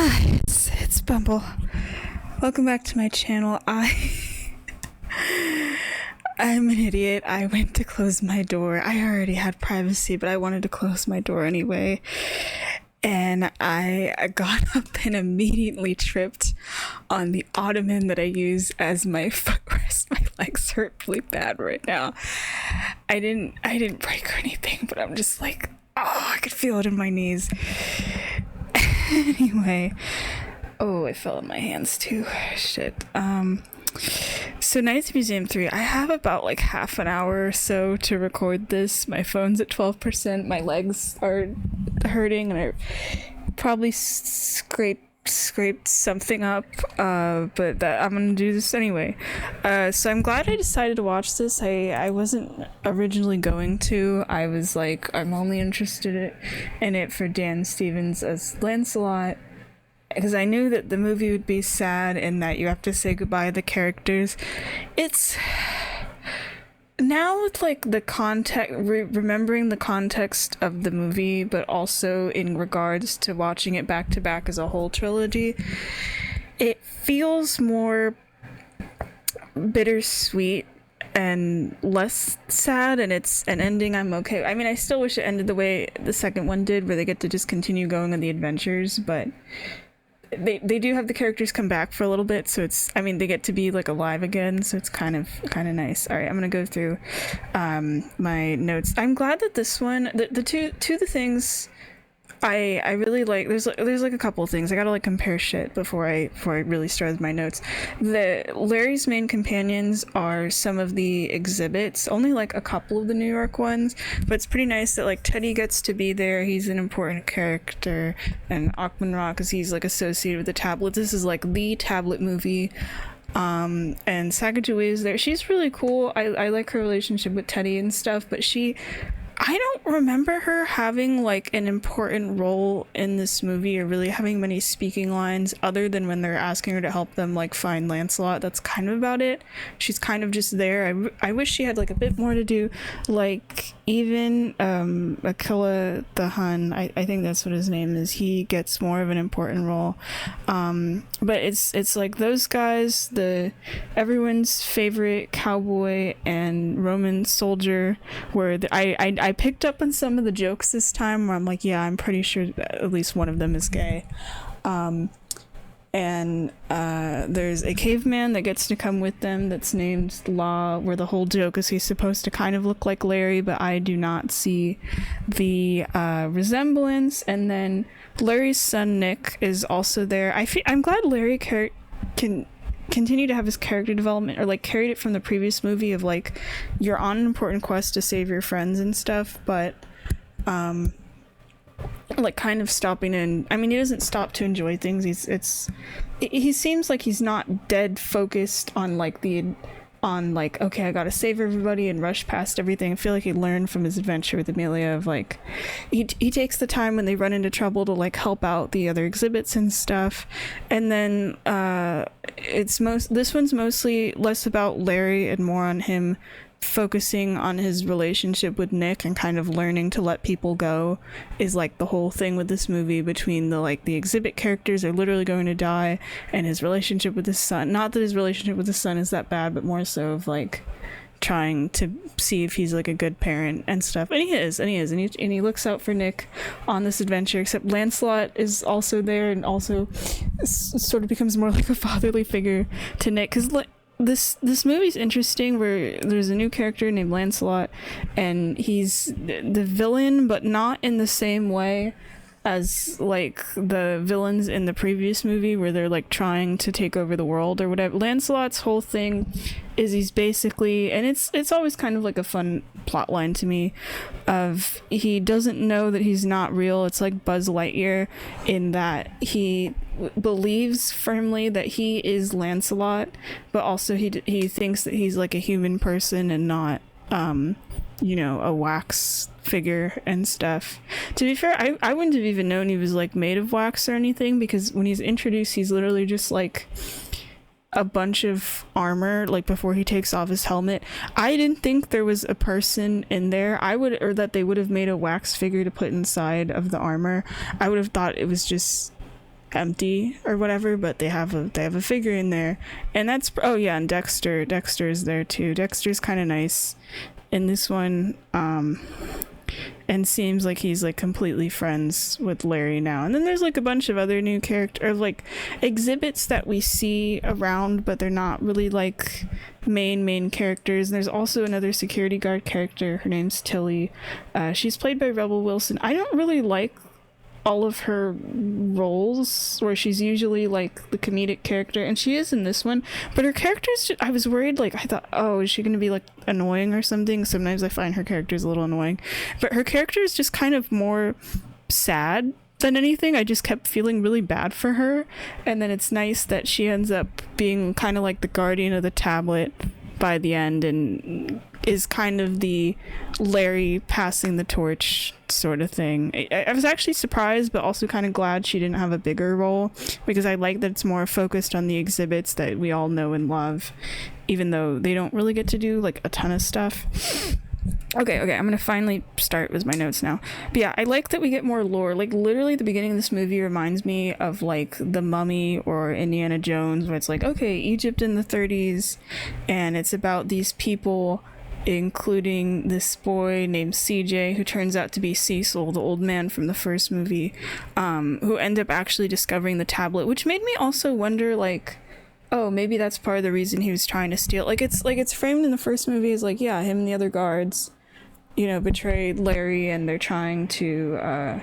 It's Bumble. Welcome back to my channel. I'm an idiot. I went to close my door. I already had privacy, but I wanted to close my door anyway. And I got up and immediately tripped on the ottoman that I use as my footrest. My legs hurt really bad right now. I didn't break or anything, but I'm just like, oh, I could feel it in my knees. Anyway, oh, it fell in my hands too. Shit. So Nights Museum 3, I have about like half an hour or so to record this. My phone's at 12%. My legs are hurting, and I probably scraped something up, but I'm gonna do this anyway. So I'm glad I decided to watch this. I wasn't originally going to. I was like, I'm only interested in it for Dan Stevens as Lancelot, because I knew that the movie would be sad and that you have to say goodbye to the characters. It's now with like the context, remembering the context of the movie, but also in regards to watching it back to back as a whole trilogy, it feels more bittersweet and less sad, and it's an ending I'm okay. I mean, I still wish it ended the way the second one did, where they get to just continue going on the adventures, but they do have the characters come back for a little bit, so it's, I mean, they get to be like alive again, so it's kind of nice. All right, I'm gonna go through my notes. I'm glad that this one, the two the things I really like, there's like a couple of things I gotta like compare shit before I really start with my notes. Larry's main companions are some of the exhibits, only like a couple of the New York ones, but it's pretty nice that like Teddy gets to be there. He's an important character, and Achman-Ra, because he's like associated with the tablet. This is like the tablet movie. And Sacagaway is there. She's really cool. I like her relationship with Teddy and stuff, but I don't remember her having like an important role in this movie, or really having many speaking lines other than when they're asking her to help them like find Lancelot. That's kind of about it. She's kind of just there. I wish she had like a bit more to do, like even Aquila the Hun, I think that's what his name is, he gets more of an important role. But it's like those guys, everyone's favorite cowboy and Roman soldier, where I picked up on some of the jokes this time where I'm like, yeah, I'm pretty sure at least one of them is gay. And there's a caveman that gets to come with them that's named Law, where the whole joke is he's supposed to kind of look like Larry, but I do not see the resemblance. And then Larry's son Nick is also there. I'm glad Larry can continue to have his character development, or like carried it from the previous movie of like, you're on an important quest to save your friends and stuff, but like kind of stopping in. I mean, he doesn't stop to enjoy things. He seems like he's not dead focused on like okay, I gotta save everybody and rush past everything. I feel like he learned from his adventure with Amelia of like, he takes the time when they run into trouble to like help out the other exhibits and stuff. And then this one's mostly less about Larry and more on him focusing on his relationship with Nick and kind of learning to let people go, is like the whole thing with this movie, between the exhibit characters are literally going to die, and his relationship with his son. Not that his relationship with his son is that bad, but more so of like trying to see if he's like a good parent and stuff. And he is, and he looks out for Nick on this adventure, except Lancelot is also there and also sort of becomes more like a fatherly figure to Nick, because this movie's interesting, where there's a new character named Lancelot, and he's the villain, but not in the same way as like the villains in the previous movie, where they're like trying to take over the world or whatever. Lancelot's whole thing is he's basically, and it's always kind of like a fun plot line to me, of he doesn't know that he's not real. It's like Buzz Lightyear, in that he believes firmly that he is Lancelot, but also he thinks that he's like a human person and not a wax figure and stuff. To be fair, I wouldn't have even known he was like made of wax or anything, because when he's introduced, he's literally just like a bunch of armor, like before he takes off his helmet. I didn't think there was a person in there. Or that they would have made a wax figure to put inside of the armor. I would have thought it was just empty or whatever, but they have a figure in there. And that's, oh yeah, and Dexter's there too. Dexter's kind of nice in this one, and seems like he's like completely friends with Larry now. And then there's like a bunch of other new character, or like exhibits that we see around, but they're not really like main characters. And there's also another security guard character. Her name's Tilly. She's played by Rebel Wilson. I don't really like all of her roles, where she's usually like the comedic character, and she is in this one, but her character's just, I was worried, like I thought, oh, is she gonna be like annoying or something? Sometimes I find her characters a little annoying, but her character is just kind of more sad than anything. I just kept feeling really bad for her, and then it's nice that she ends up being kind of like the guardian of the tablet by the end, and is kind of the Larry passing the torch sort of thing. I was actually surprised, but also kind of glad she didn't have a bigger role, because I like that it's more focused on the exhibits that we all know and love, even though they don't really get to do like a ton of stuff. Okay, I'm gonna finally start with my notes now. But yeah, I like that we get more lore. Like, literally the beginning of this movie reminds me of like The Mummy or Indiana Jones, where it's like, okay, Egypt in the 30s, and it's about these people, including this boy named CJ, who turns out to be Cecil, the old man from the first movie, who end up actually discovering the tablet, which made me also wonder, like, oh, maybe that's part of the reason he was trying to steal. Like it's framed in the first movie as like, yeah, him and the other guards, you know, betrayed Larry, and they're trying to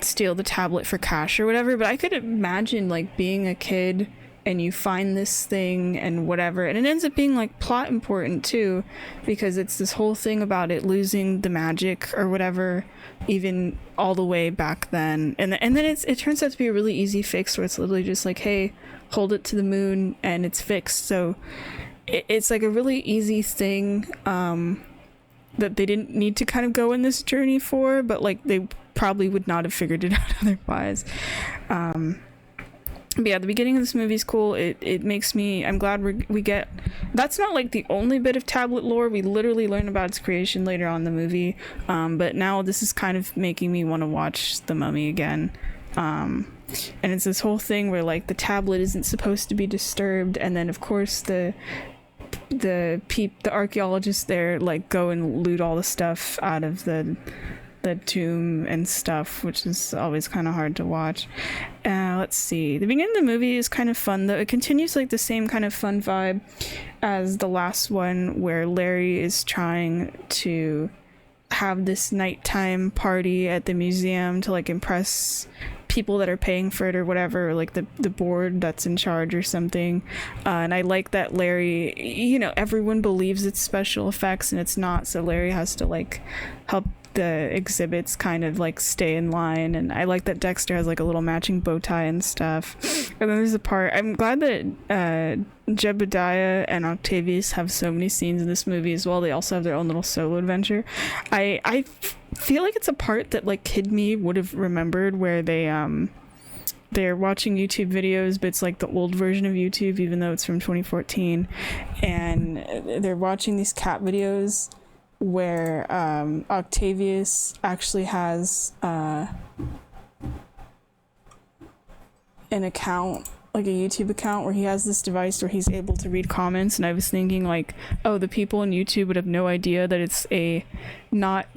steal the tablet for cash or whatever. But I could imagine like being a kid and you find this thing and whatever, and it ends up being like plot important too, because it's this whole thing about it losing the magic or whatever, even all the way back then. And then it turns out to be a really easy fix, where it's literally just like, hey, hold it to the moon and it's fixed. So it's like a really easy thing that they didn't need to kind of go in this journey for, but like they probably would not have figured it out otherwise. But yeah, the beginning of this movie is cool. It makes me, I'm glad we get, that's not like the only bit of tablet lore. We literally learn about its creation later on in the movie, but now this is kind of making me want to watch The Mummy again. And it's this whole thing where like the tablet isn't supposed to be disturbed, and then of course the archaeologists there like go and loot all the stuff out of the tomb and stuff, which is always kind of hard to watch. Let's see, the beginning of the movie is kind of fun though. It continues like the same kind of fun vibe as the last one, where Larry is trying to have this nighttime party at the museum to like impress people that are paying for it or whatever, or like the board that's in charge or something. And I like that Larry, you know, everyone believes it's special effects and it's not, so Larry has to like help the exhibits kind of like stay in line. And I like that Dexter has like a little matching bow tie and stuff. And then there's a part, I'm glad that Jebediah and Octavius have so many scenes in this movie as well. They also have their own little solo adventure. I feel like it's a part that like kid me would have remembered, where they're watching YouTube videos, but it's like the old version of YouTube, even though it's from 2014, and they're watching these cat videos where Octavius actually has an account, like a YouTube account, where he has this device where he's able to read comments. And I was thinking like, oh, the people on YouTube would have no idea that it's a not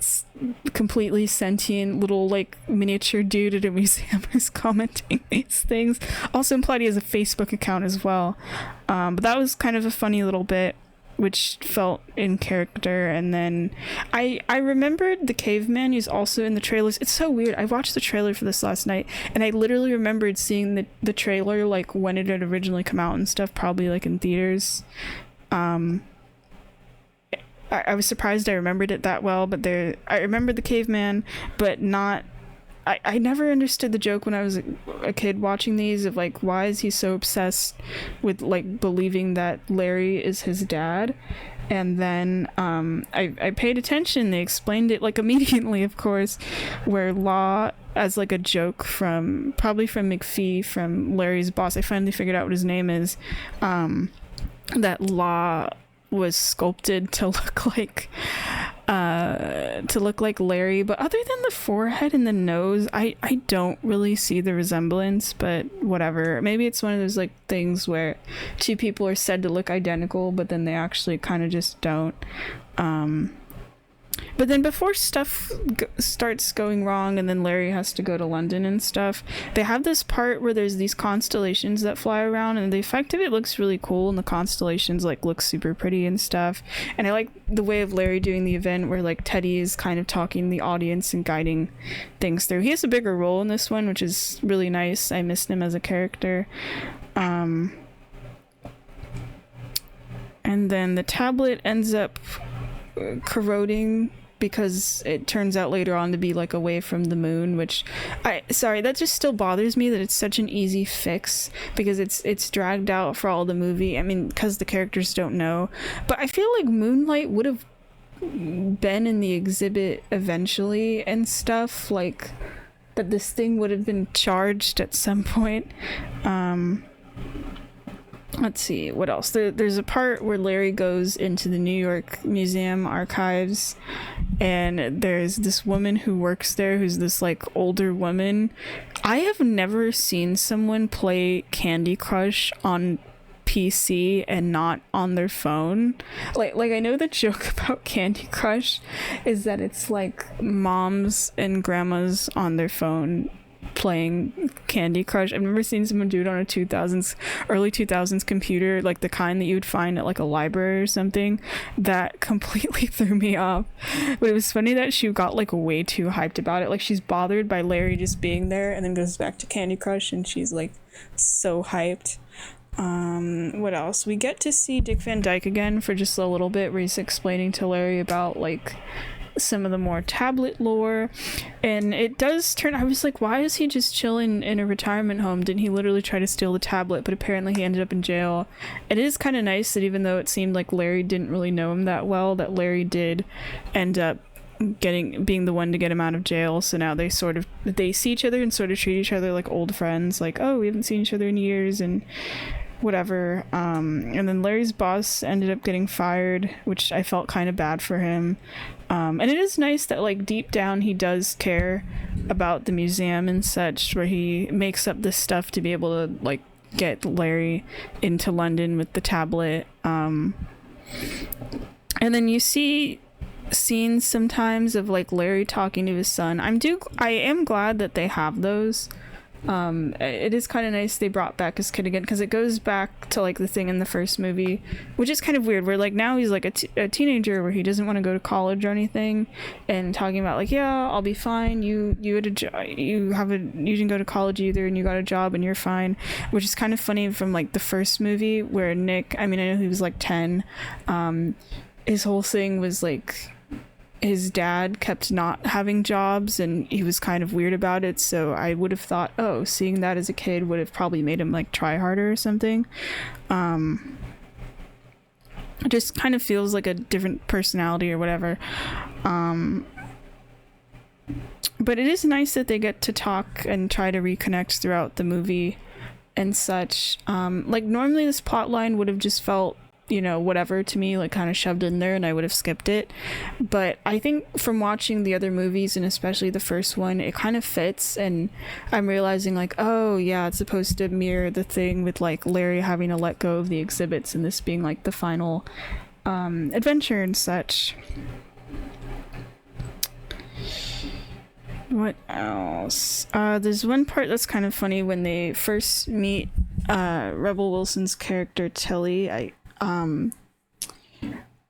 completely sentient little like miniature dude at a museum who's commenting these things. Also implied he has a Facebook account as well, but that was kind of a funny little bit, which felt in character. And then I remembered the caveman who's also in the trailers. It's so weird. I watched the trailer for this last night, and I literally remembered seeing the trailer like when it had originally come out and stuff, probably like in theaters. I was surprised I remembered it that well, but I remembered the caveman, but not. I never understood the joke when I was a kid watching these of like, why is he so obsessed with like believing that Larry is his dad? And then I paid attention. They explained it like immediately, of course, where Law, as like a joke probably from McPhee, from Larry's boss, I finally figured out what his name is, that Law was sculpted to look like to look like Larry, but other than the forehead and the nose, I don't really see the resemblance, but whatever. Maybe it's one of those like things where two people are said to look identical, but then they actually kind of just don't. But then before stuff starts going wrong and then Larry has to go to London and stuff, they have this part where there's these constellations that fly around, and the effect of it looks really cool, and the constellations like look super pretty and stuff. And I like the way of Larry doing the event where like Teddy is kind of talking the audience and guiding things through. He has a bigger role in this one, which is really nice. I missed him as a character. And then the tablet ends up corroding because it turns out later on to be like away from the moon, which that just still bothers me that it's such an easy fix, because it's dragged out for all the movie. I mean, because the characters don't know, but I feel like Moonlight would have been in the exhibit eventually and stuff, like that this thing would have been charged at some point. Let's see, what else? There's a part where Larry goes into the New York Museum archives, and there's this woman who works there who's this like older woman. I have never seen someone play Candy Crush on PC and not on their phone. Like I know the joke about Candy Crush is that it's like moms and grandmas on their phone playing Candy Crush. I've never seen someone do it on a early 2000s computer, like the kind that you would find at like a library or something. That completely threw me off. But it was funny that she got like way too hyped about it. Like she's bothered by Larry just being there and then goes back to Candy Crush and she's like so hyped. What else? We get to see Dick Van Dyke again for just a little bit, where he's explaining to Larry about like some of the more tablet lore, and it does turn, I was like, why is he just chilling in a retirement home? Didn't he literally try to steal the tablet? But apparently he ended up in jail. It is kind of nice that even though it seemed like Larry didn't really know him that well, that Larry did end up being the one to get him out of jail. So now they see each other and sort of treat each other like old friends, like, oh, we haven't seen each other in years and whatever. And then Larry's boss ended up getting fired, which I felt kind of bad for him. And it is nice that like deep down he does care about the museum and such, where he makes up this stuff to be able to like get Larry into London with the tablet. And then you see scenes sometimes of like Larry talking to his son. I am glad that they have those. It is kind of nice they brought back his kid again, because it goes back to like the thing in the first movie, which is kind of weird, where like now he's like a teenager where he doesn't want to go to college or anything, and talking about like, yeah, I'll be fine, you had a job, you didn't go to college either, and you got a job and you're fine, which is kind of funny from like the first movie where Nick, I mean, I know he was like 10, his whole thing was like his dad kept not having jobs and he was kind of weird about it, so I would have thought, oh, seeing that as a kid would have probably made him like try harder or something. It just kind of feels like a different personality or whatever. But it is nice that they get to talk and try to reconnect throughout the movie and such. Like normally this plot line would have just felt, you know, whatever to me, like kind of shoved in there and I would have skipped it. But I think from watching the other movies, and especially the first one, it kind of fits, and I'm realizing like, oh yeah, it's supposed to mirror the thing with like Larry having to let go of the exhibits and this being like the final adventure and such. What else? There's one part that's kind of funny when they first meet Rebel Wilson's character Tilly.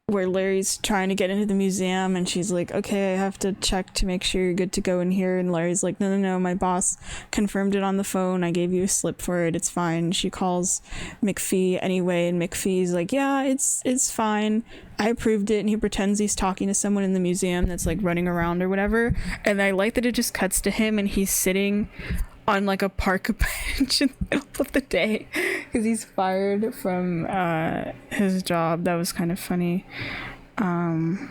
Where Larry's trying to get into the museum and she's like, okay, I have to check to make sure you're good to go in here, and Larry's like, no, my boss confirmed it on the phone, I gave you a slip for it, it's fine. She calls McPhee anyway, and McPhee's like, yeah, it's fine, I approved it, and he pretends he's talking to someone in the museum that's like running around or whatever, and I like that it just cuts to him and he's sitting on like a park bench in the middle of the day because he's fired from his job. That was kind of funny. And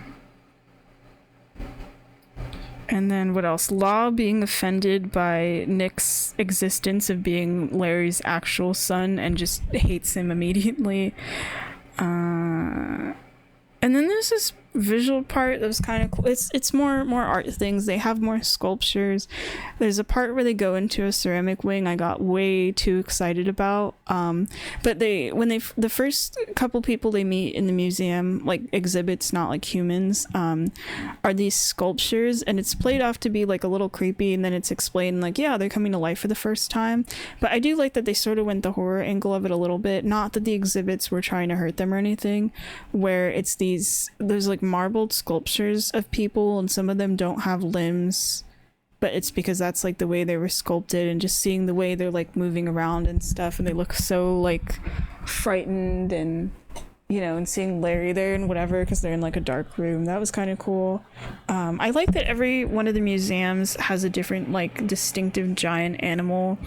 then what else? Law being offended by Nick's existence of being Larry's actual son and just hates him immediately. And then there's this visual part that was kind of cool. It's more art things. They have more sculptures. There's a part where they go into a ceramic wing I got way too excited about. But the first couple people they meet in the museum, like exhibits, not like humans, are these sculptures, and it's played off to be like a little creepy, and then it's explained like, yeah, they're coming to life for the first time. But I do like that they sort of went the horror angle of it a little bit. Not that the exhibits were trying to hurt them or anything, where it's there's like marbled sculptures of people, and some of them don't have limbs, but it's because that's like the way they were sculpted, and just seeing the way they're like moving around and stuff, and they look so like frightened, and and seeing Larry there and whatever, because they're in like a dark room, that was kind of cool. I like that every one of the museums has a different like distinctive giant animal.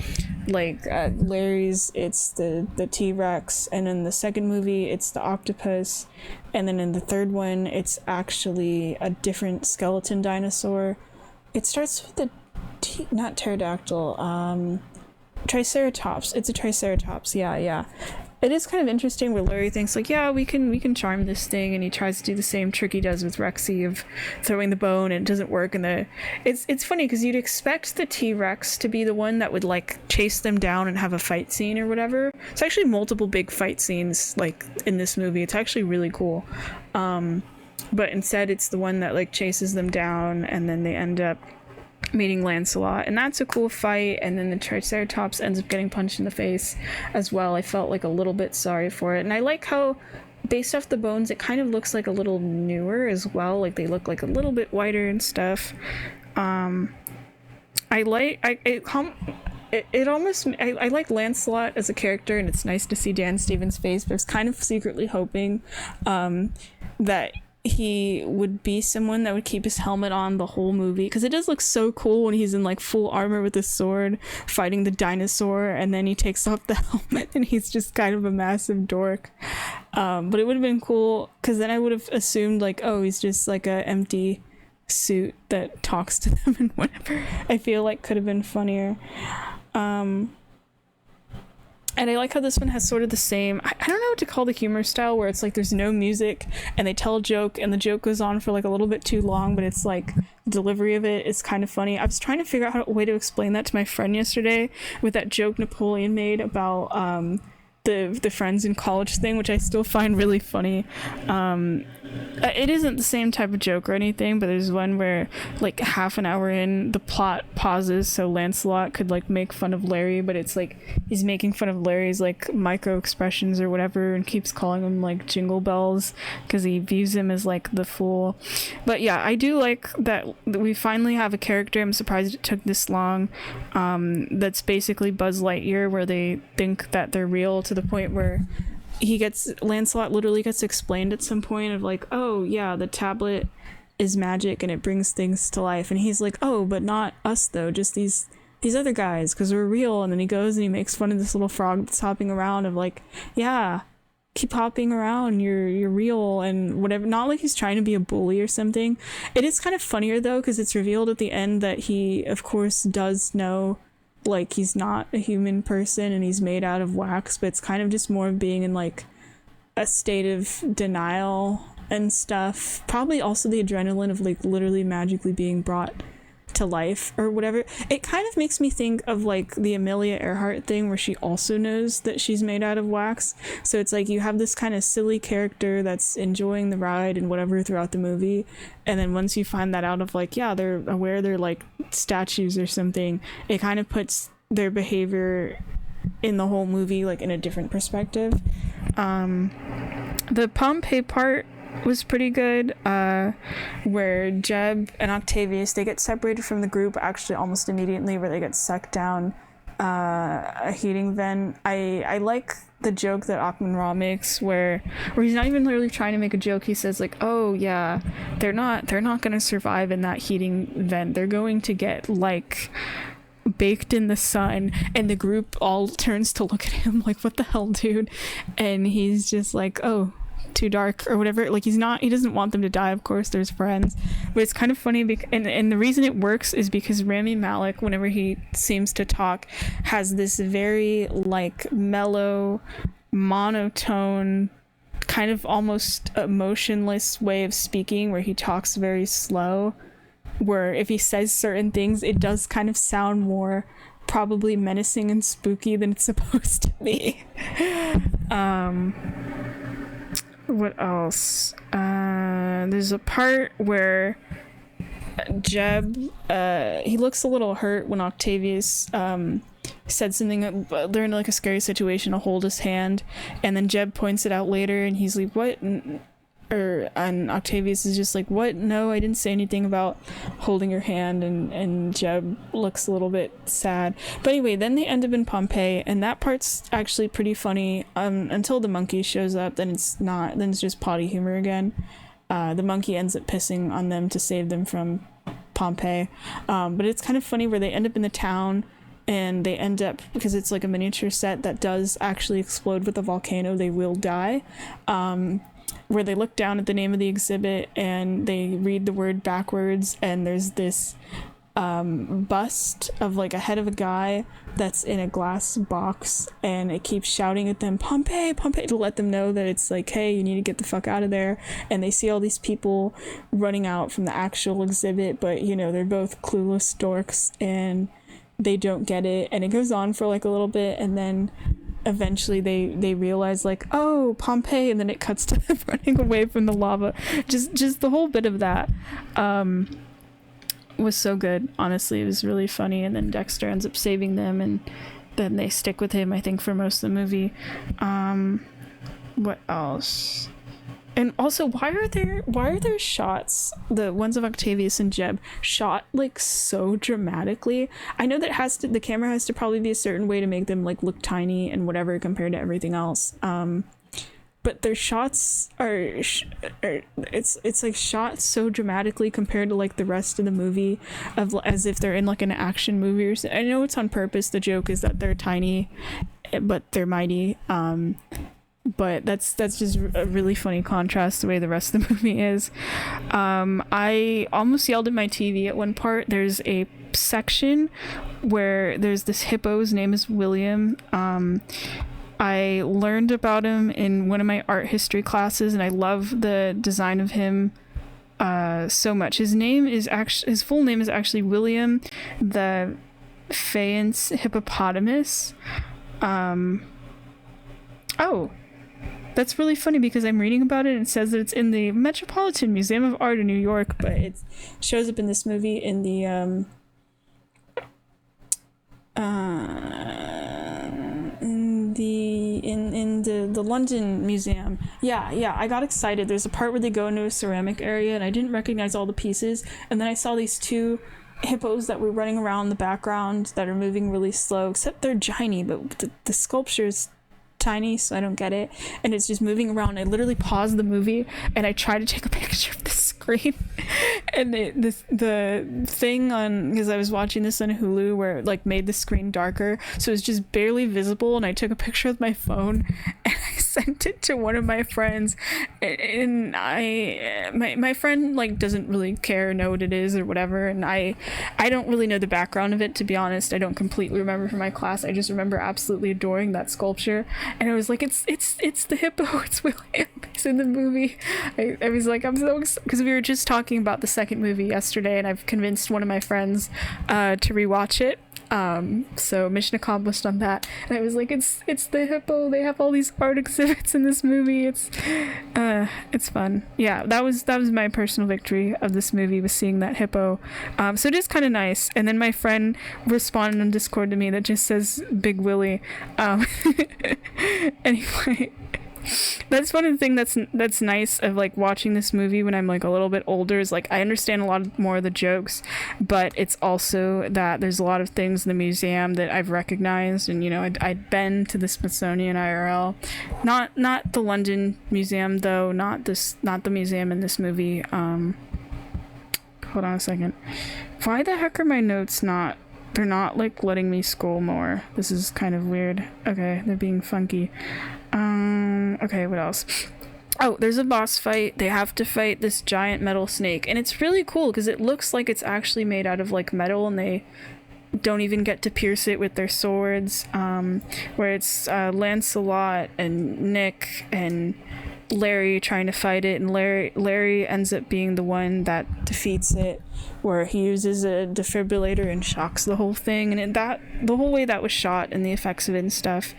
Like Larry's, it's the T-Rex, and in the second movie it's the octopus, and then in the third one it's actually a different skeleton dinosaur. It starts with the not pterodactyl, triceratops. It's a triceratops. Yeah. It is kind of interesting where Larry thinks like, yeah, we can charm this thing, and he tries to do the same trick he does with Rexy of throwing the bone, and it doesn't work. And it's funny because you'd expect the T-Rex to be the one that would like chase them down and have a fight scene or whatever. It's actually multiple big fight scenes like in this movie. It's actually really cool. But instead it's the one that like chases them down, and then they end up meeting Lancelot, and that's a cool fight. And then the Triceratops ends up getting punched in the face as well. I felt like a little bit sorry for it, and I like how based off the bones it kind of looks like a little newer as well, like they look like a little bit whiter and stuff. I like Lancelot as a character, and it's nice to see Dan Stevens' face, but I was kind of secretly hoping that he would be someone that would keep his helmet on the whole movie, because it does look so cool when he's in like full armor with his sword fighting the dinosaur, and then he takes off the helmet and he's just kind of a massive dork. But it would have been cool, because then I would have assumed like, oh, he's just like a empty suit that talks to them and whatever. I feel like could have been funnier. And I like how this one has sort of the same, I don't know what to call the humor style, where it's like there's no music and they tell a joke and the joke goes on for like a little bit too long, but it's like the delivery of it is kind of funny. I was trying to figure out a way to explain that to my friend yesterday with that joke Napoleon made about the friends in college thing, which I still find really funny. It isn't the same type of joke or anything, but there's one where like half an hour in, the plot pauses so Lancelot could like make fun of Larry, but it's like he's making fun of Larry's like micro expressions or whatever, and keeps calling him like Jingle Bells because he views him as like the fool. But yeah, I do like that we finally have a character, I'm surprised it took this long, that's basically Buzz Lightyear, where they think that they're real, to the point where Lancelot literally gets explained at some point of like, oh yeah, the tablet is magic and it brings things to life, and he's like, oh, but not us though, just these other guys, because we're real. And then he goes and he makes fun of this little frog that's hopping around of like, yeah, keep hopping around, you're real and whatever. Not like he's trying to be a bully or something. It is kind of funnier though, because it's revealed at the end that he of course does know like he's not a human person and he's made out of wax, but it's kind of just more of being in like a state of denial and stuff. Probably also the adrenaline of like literally magically being brought to life or whatever. It kind of makes me think of like the Amelia Earhart thing, where she also knows that she's made out of wax. So it's like you have this kind of silly character that's enjoying the ride and whatever throughout the movie, and then once you find that out of like, yeah, they're aware they're like statues or something, it kind of puts their behavior in the whole movie like in a different perspective. The Pompeii part was pretty good, where Jeb and Octavius, they get separated from the group actually almost immediately, where they get sucked down a heating vent. I like the joke that Achman Ra makes where he's not even literally trying to make a joke. He says like, oh yeah, they're not going to survive in that heating vent, they're going to get like baked in the sun. And the group all turns to look at him like, what the hell, dude? And he's just like, oh, too dark or whatever. Like he doesn't want them to die, of course, there's friends. But it's kind of funny and the reason it works is because Rami Malek, whenever he seems to talk, has this very like mellow monotone kind of almost emotionless way of speaking where he talks very slow, where if he says certain things, it does kind of sound more probably menacing and spooky than it's supposed to be. What else? There's a part where Jeb, he looks a little hurt when Octavius said something. They're in like a scary situation to hold his hand, and then Jeb points it out later, and he's like, "What?" And Octavius is just like, "What? No, I didn't say anything about holding your hand." And Jeb looks a little bit sad. But anyway, then they end up in Pompeii, and that part's actually pretty funny. Until the monkey shows up, then it's not. Then it's just potty humor again. The monkey ends up pissing on them to save them from Pompeii. But it's kind of funny where they end up in the town, and they end up, because it's like a miniature set that does actually explode with a volcano, they will die. Where they look down at the name of the exhibit and they read the word backwards, and there's this bust of like a head of a guy that's in a glass box, and it keeps shouting at them, "Pompeii, Pompeii," to let them know that it's like, hey, you need to get the fuck out of there. And they see all these people running out from the actual exhibit, but you know, they're both clueless dorks and they don't get it. And it goes on for like a little bit, and then eventually they realize like, oh, Pompeii, and then it cuts to them running away from the lava. Just the whole bit of that was so good. Honestly, it was really funny. And then Dexter ends up saving them, and then they stick with him, I think, for most of the movie. What else? And also, why are there shots, the ones of Octavius and Jeb, shot like so dramatically? I know that the camera has to probably be a certain way to make them like look tiny and whatever compared to everything else. But their shots it's like shot so dramatically compared to like the rest of the movie, as if they're in like an action movie or something. I know it's on purpose. The joke is that they're tiny, but they're mighty. But that's just a really funny contrast the way the rest of the movie is. I almost yelled at my TV at one part. There's a section where there's this hippo. His name is William. I learned about him in one of my art history classes, and I love the design of him so much. His full name is actually William the Fayence Hippopotamus. Oh, that's really funny because I'm reading about it and it says that it's in the Metropolitan Museum of Art in New York, but it shows up in this movie in the London Museum. Yeah, I got excited. There's a part where they go into a ceramic area and I didn't recognize all the pieces, and then I saw these two hippos that were running around the background that are moving really slow, except they're tiny, but the sculpture's tiny, so I don't get it, and it's just moving around. I literally paused the movie and I tried to take a picture of the screen and the thing on, because I was watching this on Hulu, where it like made the screen darker, so it was just barely visible, and I took a picture with my phone and I sent it to one of my friends, and my friend like doesn't really care or know what it is or whatever, and I don't really know the background of it, to be honest. I don't completely remember from my class. I just remember absolutely adoring that sculpture. And I was like, it's the hippo, it's William, he's in the movie. I was like, I'm so excited, because we were just talking about the second movie yesterday, and I've convinced one of my friends to rewatch it. So mission accomplished on that. And I was like, it's the hippo. They have all these art exhibits in this movie. It's fun. Yeah, that was my personal victory of this movie, was seeing that hippo. So it is kind of nice. And then my friend responded on Discord to me that just says Big Willie. Anyway, that's one of the things that's nice of like watching this movie when I'm like a little bit older, is like I understand a lot more of the jokes, but it's also that there's a lot of things in the museum that I've recognized. And you know, I'd been to the Smithsonian IRL, not the London Museum though, not the museum in this movie. Hold on a second. Why the heck are my notes not? They're not like letting me scroll more. This is kind of weird. Okay, they're being funky. Okay, what else? Oh, there's a boss fight. They have to fight this giant metal snake, and it's really cool because it looks like it's actually made out of like metal, and they don't even get to pierce it with their swords. Where it's Lancelot and Nick and Larry trying to fight it, and Larry ends up being the one that defeats it, where he uses a defibrillator and shocks the whole thing. And the whole way that was shot and the effects of it and stuff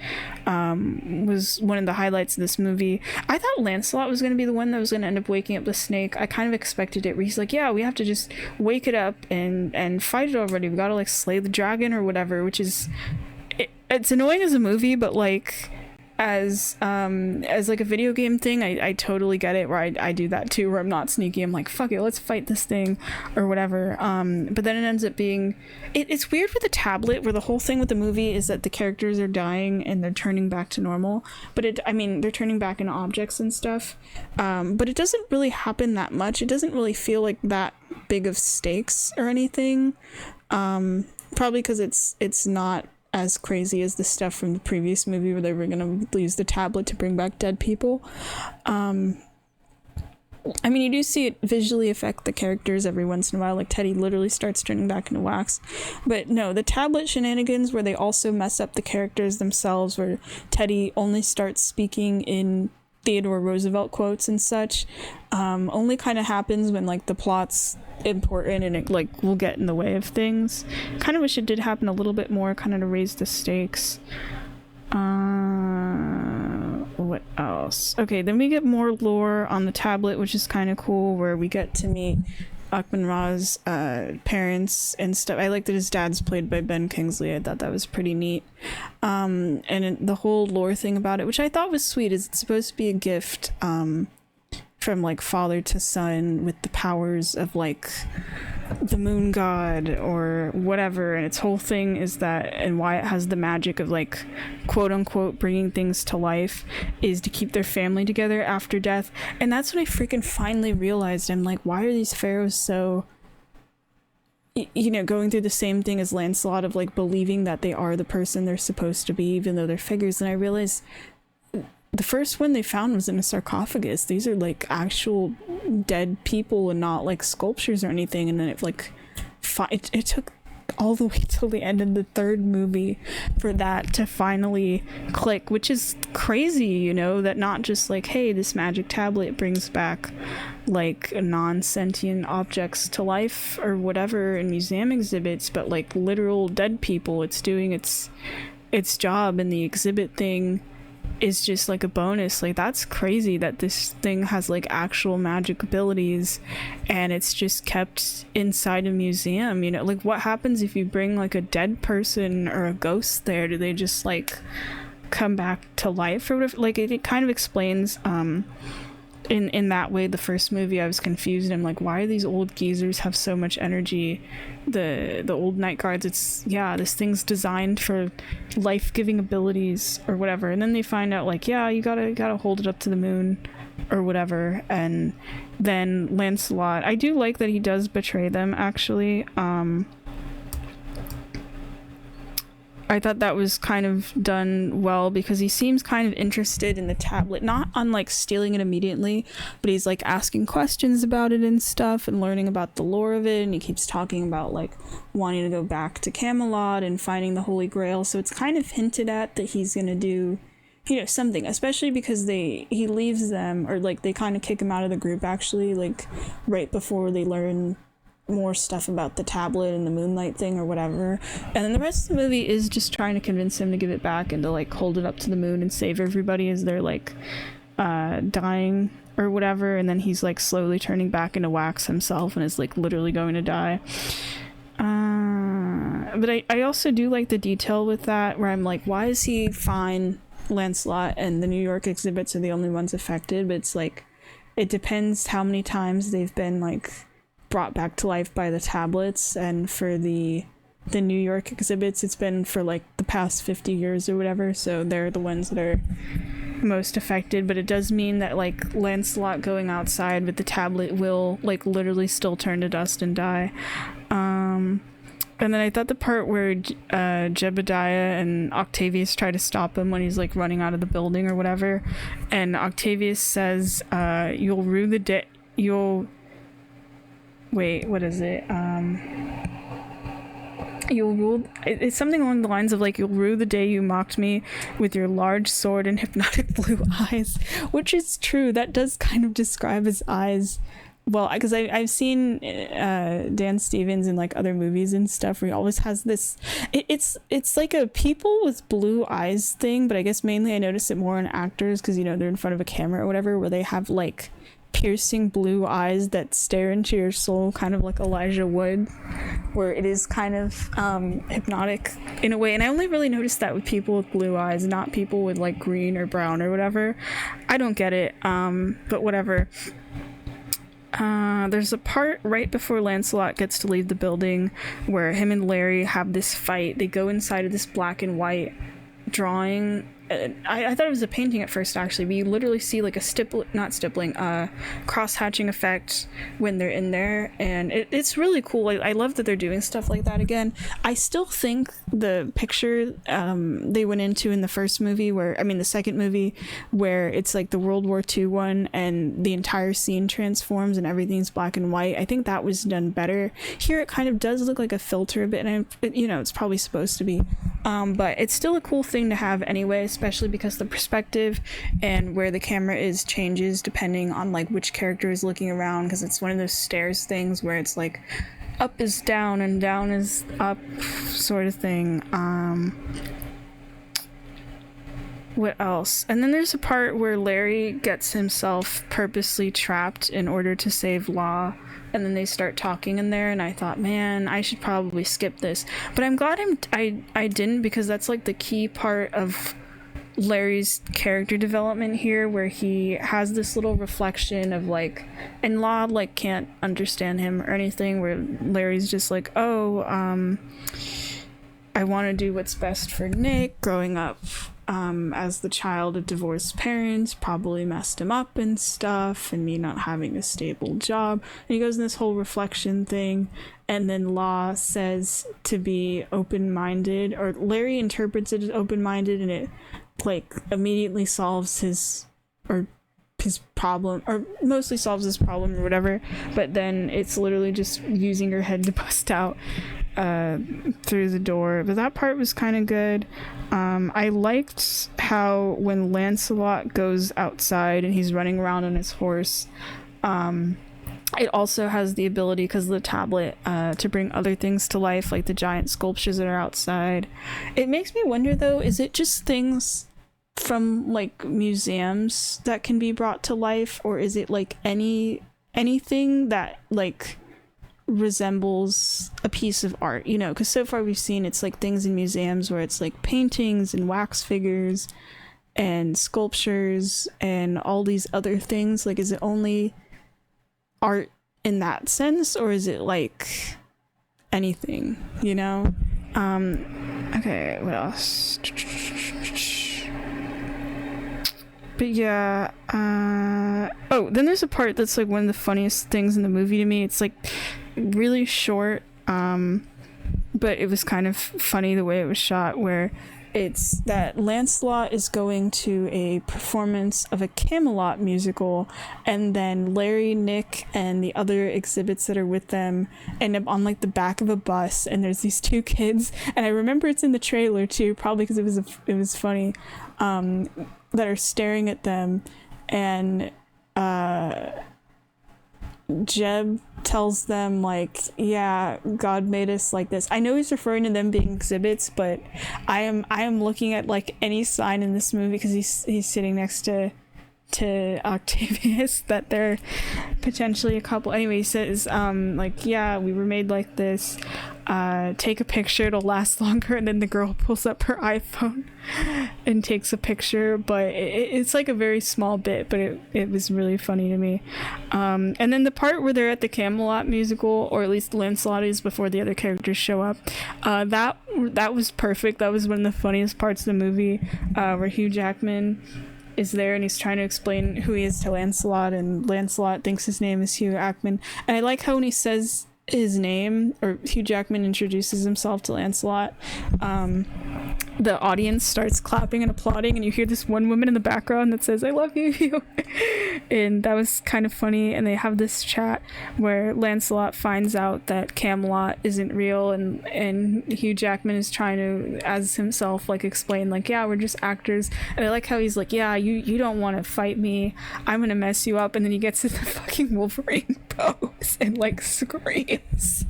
was one of the highlights of this movie. I thought Lancelot was going to be the one that was going to end up waking up the snake. I kind of expected it, where he's like, yeah, we have to just wake it up and fight it already. We gotta like slay the dragon or whatever, which is it's annoying as a movie, but like as like a video game thing, I totally get it, where I do that too, where I'm not sneaky. I'm like, fuck it, let's fight this thing or whatever. But then it ends up being it's weird with the tablet, where the whole thing with the movie is that the characters are dying and they're turning back to normal, but they're turning back into objects and stuff, but it doesn't really happen that much. It doesn't really feel like that big of stakes or anything, probably because it's not as crazy as the stuff from the previous movie, where they were gonna use the tablet to bring back dead people. I mean, you do see it visually affect the characters every once in a while, like Teddy literally starts turning back into wax. But no, the tablet shenanigans, where they also mess up the characters themselves, where Teddy only starts speaking in Theodore Roosevelt quotes and such, only kind of happens when like the plot's important and it like will get in the way of things. Kind of wish it did happen a little bit more, kind of to raise the stakes. What else? Okay, then we get more lore on the tablet, which is kind of cool, where we get to meet Akman Ra's parents and stuff. I like that his dad's played by Ben Kingsley. I thought that was pretty neat. The whole lore thing about it, which I thought was sweet, is it's supposed to be a gift from like father to son, with the powers of like the moon god or whatever, and its whole thing is that, and why it has the magic of like quote unquote bringing things to life, is to keep their family together after death. And that's when I freaking finally realized, I'm like, why are these pharaohs so, going through the same thing as Lancelot, of like believing that they are the person they're supposed to be, even though they're figures. And I realized the first one they found was in a sarcophagus. These are like actual dead people and not like sculptures or anything. And then it took all the way till the end of the third movie for that to finally click, which is crazy, that not just like, hey, this magic tablet brings back like non-sentient objects to life or whatever in museum exhibits, but like literal dead people. It's doing its job, and the exhibit thing is just like a bonus. Like, that's crazy that this thing has like actual magic abilities and it's just kept inside a museum. Like, what happens if you bring like a dead person or a ghost there? Do they just like come back to life or whatever? Like, it kind of explains in that way the first movie. I was confused. I'm like, why do these old geezers have so much energy? The old night guards, this thing's designed for life-giving abilities or whatever. And then they find out like, yeah, you gotta hold it up to the moon or whatever. And then Lancelot, I do like that he does betray them, actually. I thought that was kind of done well, because he seems kind of interested in the tablet, not on like stealing it immediately, but he's like asking questions about it and stuff and learning about the lore of it. And he keeps talking about like wanting to go back to Camelot and finding the Holy Grail. So it's kind of hinted at that he's gonna do something, especially because he leaves them, or like they kind of kick him out of the group, actually, like right before they learn more stuff about the tablet and the moonlight thing or whatever. And then the rest of the movie is just trying to convince him to give it back and to like hold it up to the moon and save everybody as they're like dying or whatever. And then he's like slowly turning back into wax himself and is like literally going to die. But I also do like the detail with that, where I'm like, why is he fine? Lancelot and the New York exhibits are the only ones affected, but it's like, it depends how many times they've been like brought back to life by the tablets. And for the New York exhibits, it's been for like the past 50 years or whatever, so they're the ones that are most affected. But it does mean that like Lancelot going outside with the tablet will like literally still turn to dust and die. And then I thought the part where Jebediah and Octavius try to stop him when he's like running out of the building or whatever, and Octavius says you'll rue the day, wait, what is it? You'll rule. It's something along the lines of like, you'll rue the day you mocked me with your large sword and hypnotic blue eyes, which is true. That does kind of describe his eyes well, because I've seen Dan Stevens in like other movies and stuff where he always has this, it's like a people with blue eyes thing, but I guess mainly I notice it more in actors because, you know, they're in front of a camera or whatever, where they have like piercing blue eyes that stare into your soul, kind of like Elijah Wood, where it is kind of hypnotic in a way. And I only really noticed that with people with blue eyes, not people with like green or brown or whatever. I don't get it, but whatever. There's a part right before Lancelot gets to leave the building where him and Larry have this fight. They go inside of this black and white drawing. I thought it was a painting at first, actually, but you literally see like a cross-hatching effect when they're in there, and it's really cool. I love that they're doing stuff like that again. I still think the picture they went into in the first movie, the second movie, where it's like the World War II one, and the entire scene transforms and everything's black and white. I think that was done better. Here it kind of does look like a filter a bit, and it's probably supposed to be, but it's still a cool thing to have anyway, especially because the perspective and where the camera is changes depending on like which character is looking around, because it's one of those stairs things where it's like up is down and down is up sort of thing. What else? And then there's a part where Larry gets himself purposely trapped in order to save Law, and then they start talking in there, and I thought, man, I should probably skip this, but I'm glad I didn't, because that's like the key part of Larry's character development here, where he has this little reflection of like, and Law like can't understand him or anything, where Larry's just like, I want to do what's best for Nick. Growing up as the child of divorced parents probably messed him up and stuff, and me not having a stable job, and he goes in this whole reflection thing, and then Law says to be open-minded, or Larry interprets it as open-minded, and it like immediately solves his problem, or mostly solves his problem or whatever, but then it's literally just using your head to bust out through the door. But that part was kind of good. I liked how when Lancelot goes outside and he's running around on his horse, it also has the ability, because of the tablet, to bring other things to life, like the giant sculptures that are outside. It makes me wonder though, is it just things from like museums that can be brought to life, or is it like anything that like resembles a piece of art, because so far we've seen it's like things in museums where it's like paintings and wax figures and sculptures and all these other things. Like, is it only art in that sense, or is it like anything, okay, what else? But yeah, then there's a part that's like one of the funniest things in the movie to me. It's like really short, but it was kind of funny the way it was shot, where it's that Lancelot is going to a performance of a Camelot musical, and then Larry, Nick, and the other exhibits that are with them end up on like the back of a bus, and there's these two kids, and I remember it's in the trailer too, probably because it was funny, that are staring at them, and Jeb tells them like, yeah, God made us like this. I know he's referring to them being exhibits, but I am looking at like any sign in this movie, because he's sitting next to Octavius, that they're potentially a couple. Anyway, he says like, yeah, we were made like this, take a picture, it'll last longer, and then the girl pulls up her iPhone and takes a picture, but it's like a very small bit, but it was really funny to me. And then the part where they're at the Camelot musical, or at least Lancelot is before the other characters show up, that was perfect. That was one of the funniest parts of the movie, where Hugh Jackman is there and he's trying to explain who he is to Lancelot, and Lancelot thinks his name is Hugh Jackman, and I like how when he says his name, or Hugh Jackman introduces himself to Lancelot, the audience starts clapping and applauding, and you hear this one woman in the background that says, "I love you." And that was kind of funny. And they have this chat where Lancelot finds out that Camelot isn't real, and Hugh Jackman is trying to, as himself, like explain, like, yeah, we're just actors. And I like how he's like, yeah, you don't want to fight me, I'm gonna mess you up. And then he gets in the fucking Wolverine pose and like screams.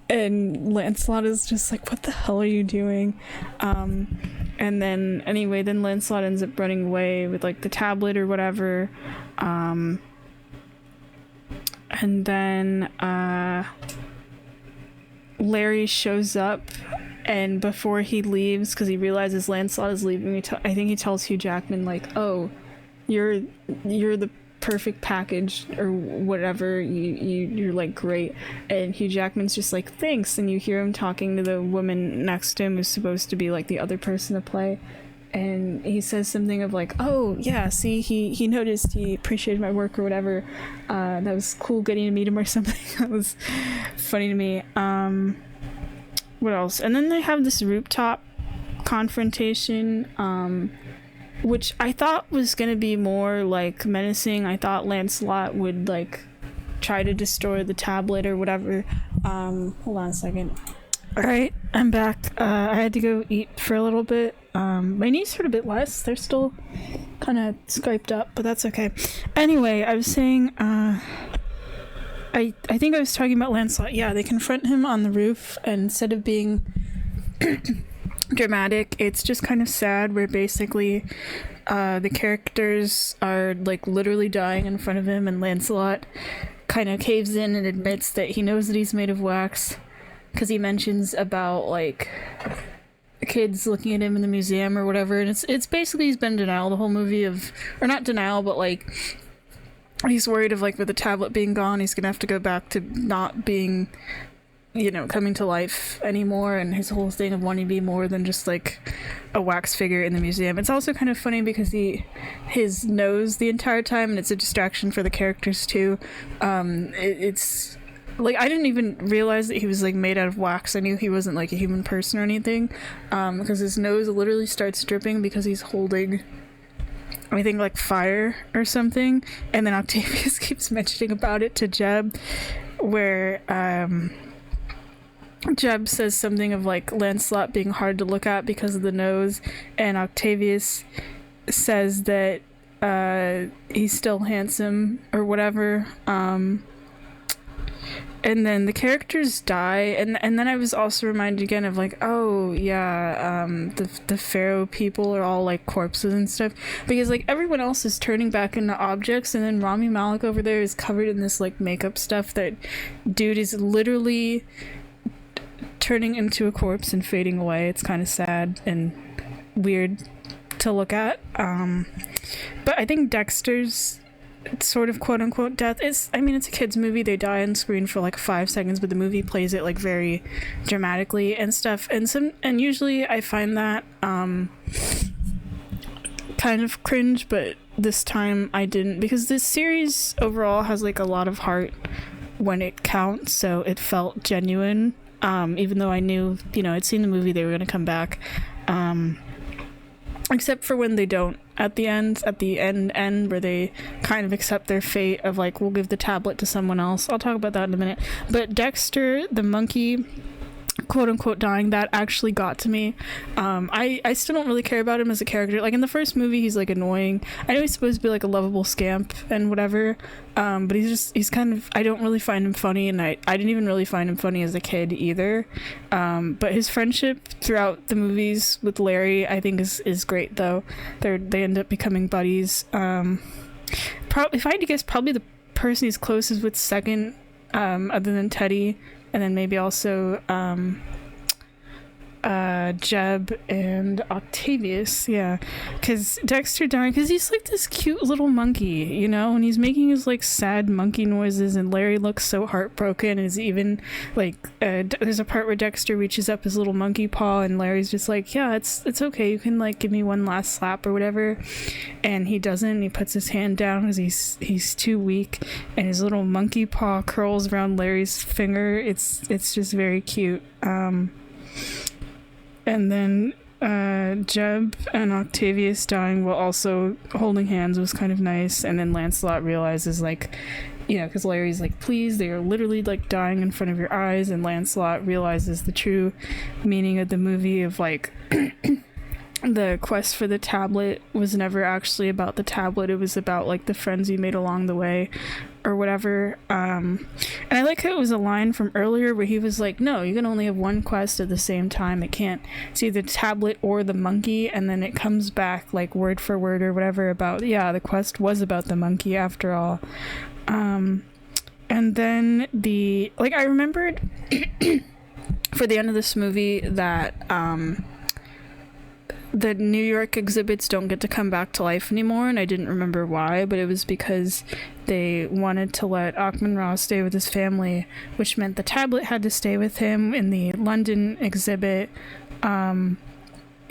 And Lancelot is just like, what the hell are you doing? And then anyway, then Lancelot ends up running away with like the tablet or whatever. And then Larry shows up, and before he leaves, because he realizes Lancelot is leaving, I think he tells Hugh Jackman like, oh, you're the perfect package or whatever, you're like great. And Hugh Jackman's just like, thanks. And you hear him talking to the woman next to him who's supposed to be like the other person to play, and he says something of like, oh yeah, see, he noticed, he appreciated my work or whatever, that was cool getting to meet him or something. That was funny to me. What else? And then they have this rooftop confrontation, which I thought was gonna be more like menacing. I thought Lancelot would like try to destroy the tablet or whatever. Hold on a second. Alright, I'm back. I had to go eat for a little bit. My knees hurt a bit less. They're still kind of scraped up, but that's okay. Anyway, I was saying, I think I was talking about Lancelot. Yeah, they confront him on the roof, and instead of being dramatic, it's just kind of sad, where basically the characters are like literally dying in front of him, and Lancelot kind of caves in and admits that he knows that he's made of wax, because he mentions about like kids looking at him in the museum or whatever. And it's basically, he's been in denial the whole movie, of, or not denial, but like he's worried of like with the tablet being gone, he's gonna have to go back to not being, you know, coming to life anymore, and his whole thing of wanting to be more than just like a wax figure in the museum. It's also kind of funny because his nose the entire time, and it's a distraction for the characters too. It's like, I didn't even realize that he was like made out of wax. I knew he wasn't like a human person or anything, because his nose literally starts dripping because he's holding, I think, like fire or something. And then Octavius keeps mentioning about it to Jeb, where Jeb says something of like Lancelot being hard to look at because of the nose, and Octavius says that he's still handsome or whatever. And then the characters die, and then I was also reminded again of like, oh yeah, the Pharaoh people are all like corpses and stuff, because like everyone else is turning back into objects, and then Rami Malek over there is covered in this like makeup stuff that dude is literally turning into a corpse and fading away. It's kind of sad and weird to look at. But I think Dexter's sort of quote unquote death is, I mean, it's a kid's movie, they die on screen for like 5 seconds, but the movie plays it like very dramatically and stuff, and usually I find that kind of cringe, but this time I didn't, because this series overall has like a lot of heart when it counts, so it felt genuine, even though I knew, you know, I'd seen the movie, they were going to come back, except for when they don't at the end where they kind of accept their fate of like, we'll give the tablet to someone else. I'll talk about that in a minute. But Dexter the monkey, quote unquote, dying, that actually got to me. I still don't really care about him as a character. Like in the first movie, he's like annoying. I know he's supposed to be like a lovable scamp and whatever, but he's kind of, I don't really find him funny, and I didn't even really find him funny as a kid either. But his friendship throughout the movies with Larry, I think is great though. They end up becoming buddies. If I had to guess, probably the person he's closest with second, other than Teddy, and then maybe also Jeb and Octavius, yeah, because Dexter dying, because he's like this cute little monkey, you know, and he's making his like sad monkey noises, and Larry looks so heartbroken. Is even like there's a part where Dexter reaches up his little monkey paw, and Larry's just like, yeah, it's okay, you can like give me one last slap or whatever, and he doesn't. He puts his hand down because he's too weak, and his little monkey paw curls around Larry's finger. It's just very cute. And then Jeb and Octavius dying while also holding hands was kind of nice. And then Lancelot realizes, like, you know, because Larry's like, please, they are literally like dying in front of your eyes. And Lancelot realizes the true meaning of the movie of like the quest for the tablet was never actually about the tablet. It was about like the friends you made along the way or whatever. And I like how it was a line from earlier where he was like, no, you can only have one quest at the same time. It's either the tablet or the monkey. And then it comes back like word for word or whatever about, yeah, the quest was about the monkey after all. And then I remembered for the end of this movie that the New York exhibits don't get to come back to life anymore, and I didn't remember why, but it was because they wanted to let Achman Ra stay with his family, which meant the tablet had to stay with him in the London exhibit, even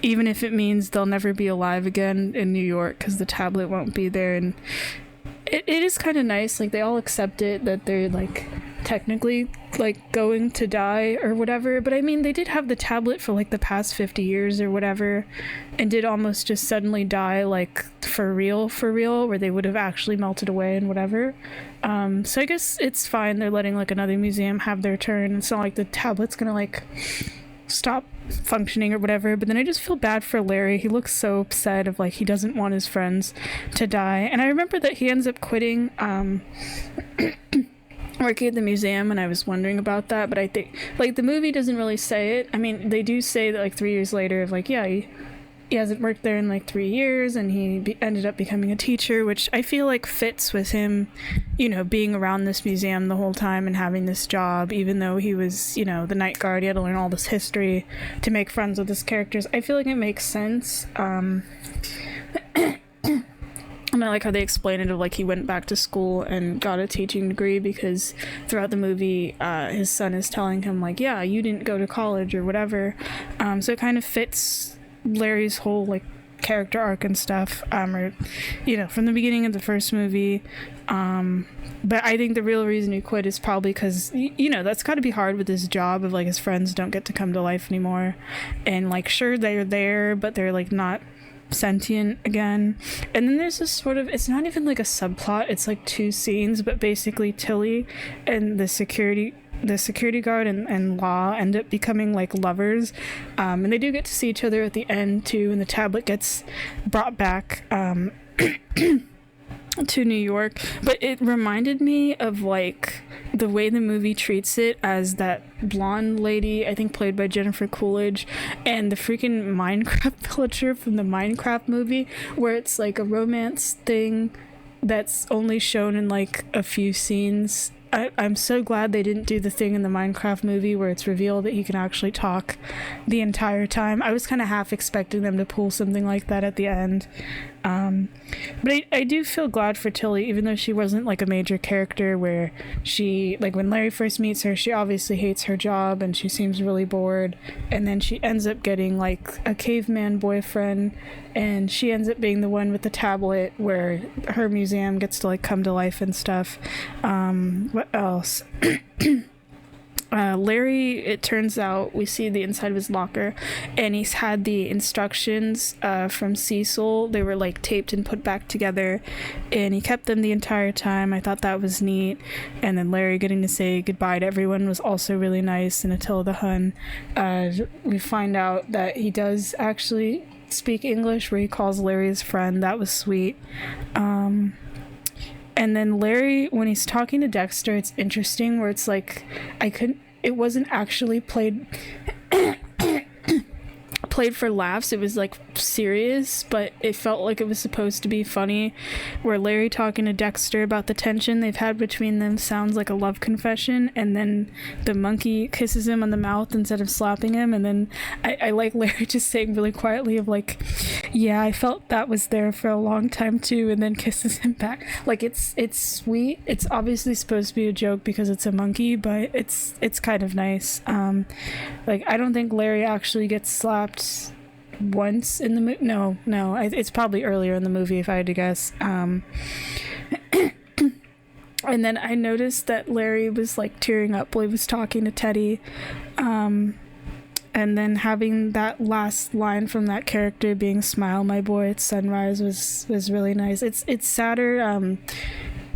if it means they'll never be alive again in New York because the tablet won't be there. And it is kind of nice, like they all accept it that they're like technically like going to die or whatever, but I mean they did have the tablet for like the past 50 years or whatever, and did almost just suddenly die like for real, where they would have actually melted away and whatever. So I guess it's fine, they're letting like another museum have their turn. It's not like the tablet's gonna like stop functioning or whatever. But then I just feel bad for Larry. He looks so upset of like he doesn't want his friends to die. And I remember that he ends up quitting working at the museum, and I was wondering about that, but I think like the movie doesn't really say it. I mean, they do say that like 3 years later of like, yeah, he hasn't worked there in like 3 years, and he ended up becoming a teacher, which I feel like fits with him, you know, being around this museum the whole time and having this job, even though he was, you know, the night guard. He had to learn all this history to make friends with his characters. I feel like it makes sense. And I like how they explain it of like he went back to school and got a teaching degree because throughout the movie his son is telling him like, yeah, you didn't go to college or whatever. So it kind of fits Larry's whole like character arc and stuff, or you know, from the beginning of the first movie. But I think the real reason he quit is probably because, you know, that's got to be hard with his job of like his friends don't get to come to life anymore, and like sure they're there but they're like not sentient again. And then there's this sort of, it's not even like a subplot, it's like 2 scenes, but basically Tilly and the security guard and Law end up becoming like lovers, and they do get to see each other at the end too, and the tablet gets brought back to New York. But it reminded me of like the way the movie treats it as that blonde lady, I think played by Jennifer Coolidge, and the freaking Minecraft villager from the Minecraft movie, where it's like a romance thing that's only shown in like a few scenes. I'm so glad they didn't do the thing in the Minecraft movie where it's revealed that he can actually talk the entire time. I was kind of half expecting them to pull something like that at the end. But I do feel glad for Tilly, even though she wasn't like a major character, where she, like when Larry first meets her, she obviously hates her job and she seems really bored, and then she ends up getting like a caveman boyfriend, and she ends up being the one with the tablet where her museum gets to like come to life and stuff. What else? Larry, it turns out we see the inside of his locker, and he's had the instructions from Cecil. They were like taped and put back together, and he kept them the entire time. I thought that was neat. And then Larry getting to say goodbye to everyone was also really nice. And Attila the Hun, we find out that he does actually speak English, where he calls Larry his friend. That was sweet. And then Larry, when he's talking to Dexter, it's interesting where it's like, it wasn't actually played for laughs. It was like serious, but it felt like it was supposed to be funny, where Larry talking to Dexter about the tension they've had between them sounds like a love confession, and then the monkey kisses him on the mouth instead of slapping him. And then I like Larry just saying really quietly of like, yeah, I felt that was there for a long time too, and then kisses him back. Like it's sweet. It's obviously supposed to be a joke because it's a monkey, but it's kind of nice. Like I don't think Larry actually gets slapped once in the movie. No, it's probably earlier in the movie if I had to guess. And then I noticed that Larry was like tearing up while he was talking to Teddy, and and then having that last line from that character being "Smile, my boy, it's sunrise" was really nice. It's sadder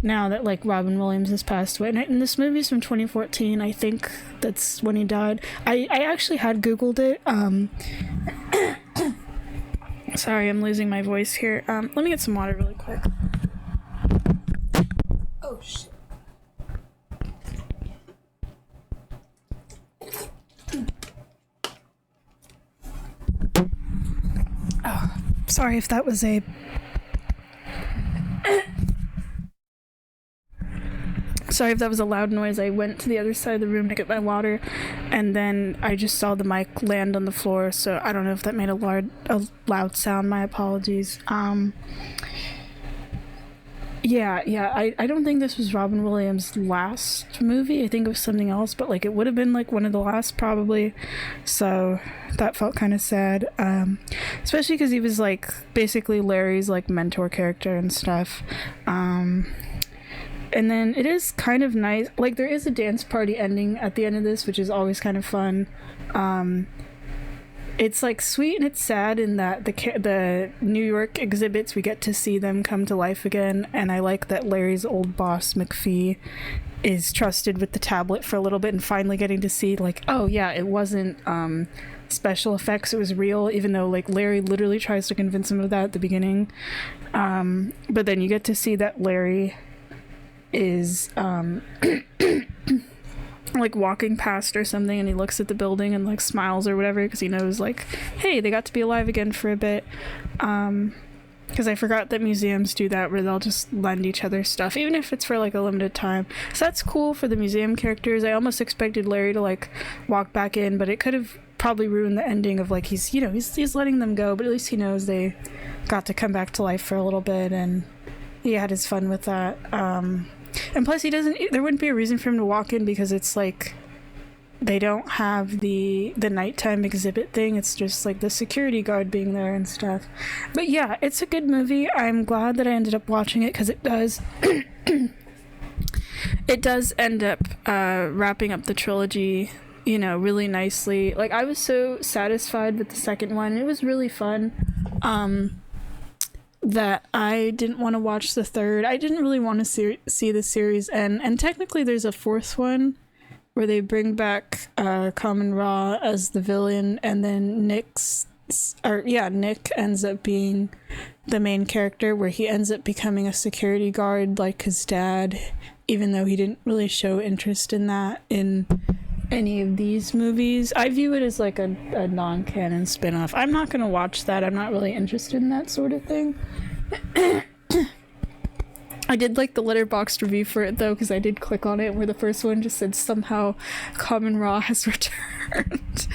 now that like Robin Williams has passed away, and this movie's from 2014. I think that's when he died. I actually had Googled it. Sorry, I'm losing my voice here. Let me get some water really quick. Oh shit. Oh, sorry if that was a loud noise. I went to the other side of the room to get my water, and then I just saw the mic land on the floor, so I don't know if that made a loud sound. My apologies. I don't think this was Robin Williams' last movie. I think it was something else, but like it would have been like one of the last probably, so that felt kind of sad, especially because he was like basically Larry's like mentor character and stuff. And then it is kind of nice, like there is a dance party ending at the end of this, which is always kind of fun. It's like sweet and it's sad in that the New York exhibits, we get to see them come to life again, and I like that Larry's old boss McPhee is trusted with the tablet for a little bit and finally getting to see like, oh yeah, it wasn't special effects, it was real, even though like Larry literally tries to convince him of that at the beginning. But then you get to see that Larry is like walking past or something, and he looks at the building and like smiles or whatever, because he knows like, hey, they got to be alive again for a bit. Because I forgot that museums do that, where they'll just lend each other stuff, even if it's for like a limited time. So that's cool for the museum characters. I almost expected Larry to like walk back in, but it could have probably ruined the ending of like he's letting them go, but at least he knows they got to come back to life for a little bit, and he had his fun with that. And plus there wouldn't be a reason for him to walk in, because it's like they don't have the nighttime exhibit thing. It's just like the security guard being there and stuff. But yeah, it's a good movie. I'm glad that I ended up watching it, because it does it does end up wrapping up the trilogy, you know, really nicely. Like I was so satisfied with the second one. It was really fun. That I didn't want to watch the third. I didn't really want to see the series end. And technically there's a fourth one where they bring back Common Raw as the villain, and then Nick ends up being the main character, where he ends up becoming a security guard like his dad, even though he didn't really show interest in that in any of these movies. I view it as like a non-canon spin-off. I'm not gonna watch that. I'm not really interested in that sort of thing. I did like the Letterboxd review for it though, because I did click on it, where the first one just said somehow Common Raw has returned.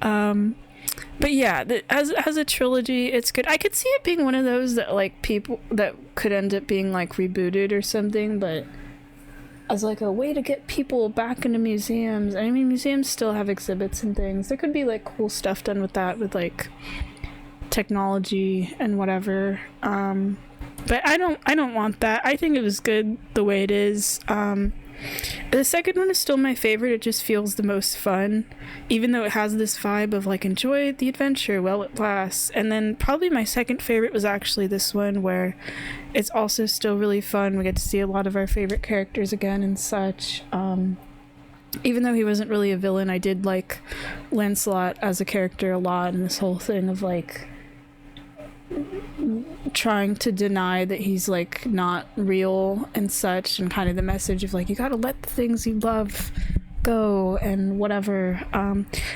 But yeah, as a trilogy, it's good. I could see it being one of those that like people that could end up being like rebooted or something, but as like a way to get people back into museums. I mean, museums still have exhibits and things. There could be like cool stuff done with that, with like technology and whatever. But I don't want that. I think it was good the way it is. The second one is still my favorite. It just feels the most fun, even though it has this vibe of like, enjoy the adventure while it lasts. And then probably my second favorite was actually this one, where it's also still really fun. We get to see a lot of our favorite characters again and such. Even though he wasn't really a villain, I did like Lancelot as a character a lot, and this whole thing of like trying to deny that he's like not real and such, and kind of the message of like, you gotta let the things you love go and whatever.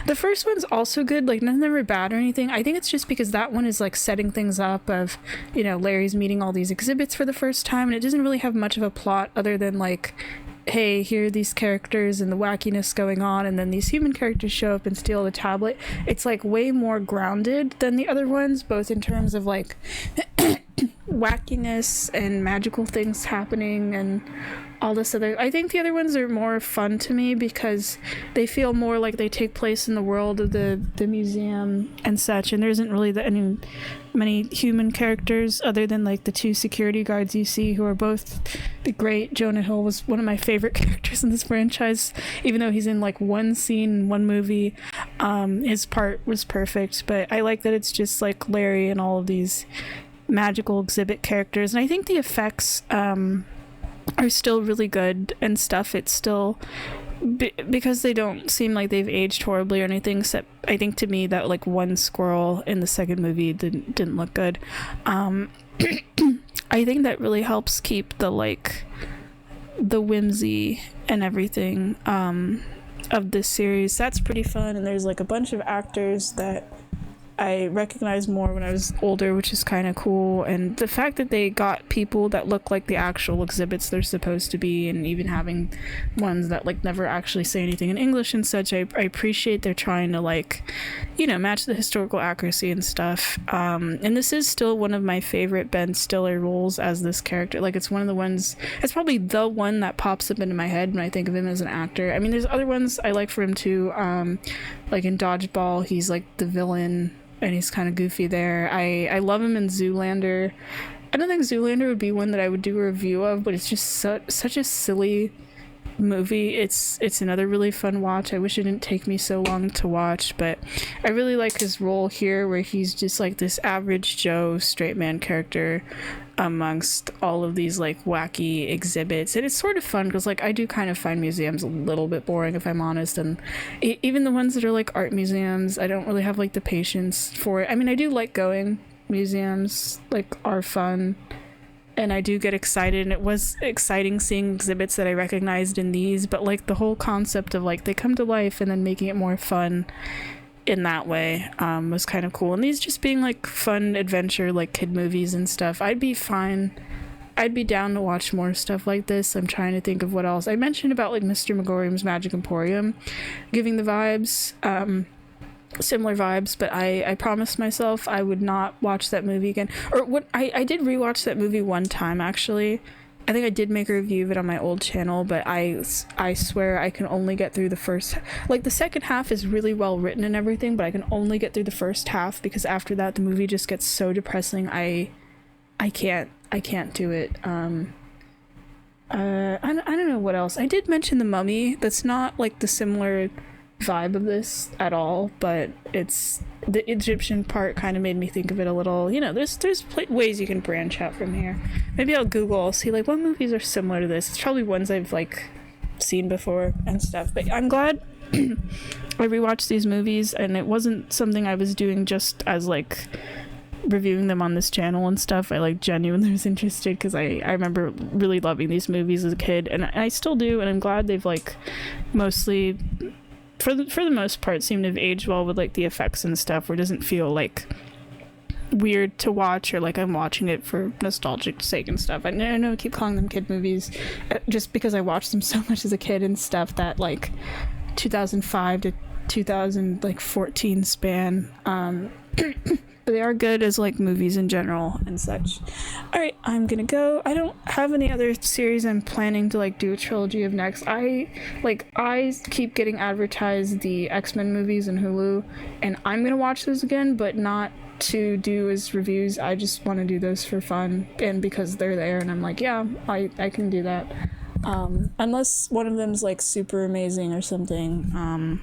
The first one's also good, like none of them are bad or anything. I think it's just because that one is like setting things up of, you know, Larry's meeting all these exhibits for the first time, and it doesn't really have much of a plot other than like, hey, here are these characters and the wackiness going on, and then these human characters show up and steal the tablet. It's like way more grounded than the other ones, both in terms of like wackiness and magical things happening and all this other. I think the other ones are more fun to me because they feel more like they take place in the world of the museum and such, and there isn't really many human characters other than like the two security guards you see, who are both great. Jonah Hill was one of my favorite characters in this franchise, even though he's in like one scene in one movie. His part was perfect, but I like that it's just like Larry and all of these magical exhibit characters, and I think the effects are still really good and stuff. It's still because they don't seem like they've aged horribly or anything, except I think to me that like one squirrel in the second movie didn't look good. I think that really helps keep the like the whimsy and everything of this series. That's pretty fun, and there's like a bunch of actors that I recognized more when I was older, which is kind of cool. And the fact that they got people that look like the actual exhibits they're supposed to be, and even having ones that like never actually say anything in English and such, I appreciate they're trying to like, you know, match the historical accuracy and stuff. And this is still one of my favorite Ben Stiller roles as this character. Like, it's one of the ones, it's probably the one that pops up into my head when I think of him as an actor. I mean, there's other ones I like for him too, like in Dodgeball, he's like the villain and he's kind of goofy there. I love him in Zoolander. I don't think Zoolander would be one that I would do a review of, but it's just such a silly movie. It's another really fun watch. I wish it didn't take me so long to watch, but I really like his role here, where he's just like this average Joe straight man character amongst all of these like wacky exhibits. And it's sort of fun because like I do kind of find museums a little bit boring, if I'm honest, and even the ones that are like art museums, I don't really have like the patience for it. I mean, I do like going museums, like, are fun, and I do get excited, and it was exciting seeing exhibits that I recognized in these, but like the whole concept of like they come to life and then making it more fun in that way was kind of cool. And these just being like fun adventure like kid movies and stuff, I'd be down to watch more stuff like this. I'm trying to think of what else I mentioned about like Mr. Megorium's Magic Emporium giving the vibes, similar vibes, but I promised myself I would not watch that movie again. Or what, I did rewatch that movie one time actually. I think I did make a review of it on my old channel, but I swear I can only get through the first, like the second half is really well written and everything, but I can only get through the first half because after that the movie just gets so depressing. I can't do it. I don't know what else. I did mention The Mummy. That's not like the similar vibe of this at all, but it's the Egyptian part kind of made me think of it a little. You know, there's ways you can branch out from here. Maybe I'll Google, see like what movies are similar to this. It's probably ones I've like seen before and stuff, but I'm glad I rewatched these movies, and it wasn't something I was doing just as like reviewing them on this channel and stuff. I like genuinely was interested because I remember really loving these movies as a kid, and I still do, and I'm glad they've like mostly for the most part seem to have aged well with like the effects and stuff, where it doesn't feel like weird to watch or like I'm watching it for nostalgic sake and stuff. I know I keep calling them kid movies just because I watched them so much as a kid and stuff, that like 2005 to 2014 span. But they are good as like movies in general and such. Alright, I'm gonna go. I don't have any other series I'm planning to like do a trilogy of next. I keep getting advertised the X-Men movies in Hulu, and I'm gonna watch those again, but not to do as reviews. I just want to do those for fun and because they're there, and I'm like, yeah, I can do that. Unless one of them's like super amazing or something.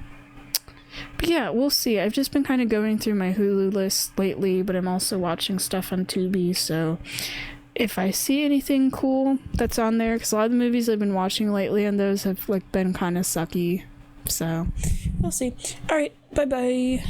But yeah, we'll see. I've just been kind of going through my Hulu list lately, but I'm also watching stuff on Tubi, so if I see anything cool that's on there, because a lot of the movies I've been watching lately and those have like been kind of sucky, so we'll see. Alright, bye bye.